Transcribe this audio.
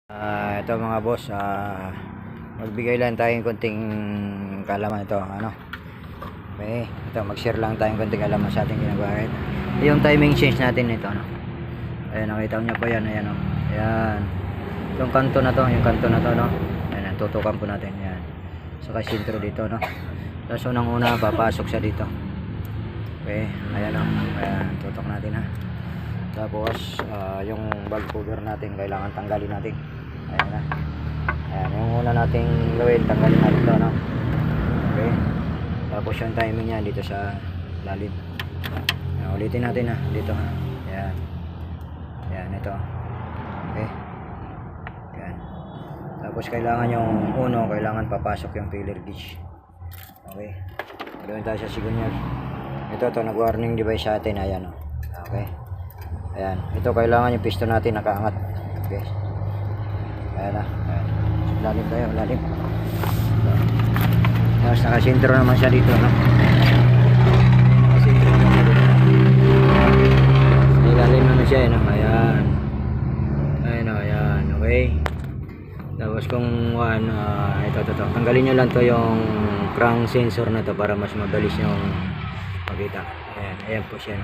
Ito mga boss, magbigay lang tayong konting kalaman ito, okay, ito mag-share lang tayong konting kalaman sa ating ginagawa. Yung timing change natin nito, ayan, nakita niyo po yan, ayan, ayan, yung kanto na to, ayan, tutukan po natin, yan, saka sintro dito, tapos unang-una papasok siya dito, okay, ayan, ayan, tutok natin, tapos yung valve cover natin kailangan tanggalin natin. Ayan na. Ayan, yung una nating gawin, tanggalin natin ito, okay. Tapos yung timing niya dito sa lalim. Ayan, ulitin natin, dito, ayan. Ayan, ito. Okay. Ayan. Tapos kailangan yung uno, kailangan papasok yung filler gauge. Okay. Gawin tayo sa sigunyal. Ito, nag-warning device sa atin. Ayan, okay. Ayan, ito kailangan yung piston natin nakaangat. Okay. Ayan na. Ayan. Lalim tayo, lalim. Tapos nakasintro naman siya dito, nakasintro naman siya dito. Lalim naman siya, ayan. Ayan, ayan, okay. Tapos kung ito. Tanggalin nyo lang to yung crank sensor na to para mas mabilis yung makita. Ayan, ayan po siya,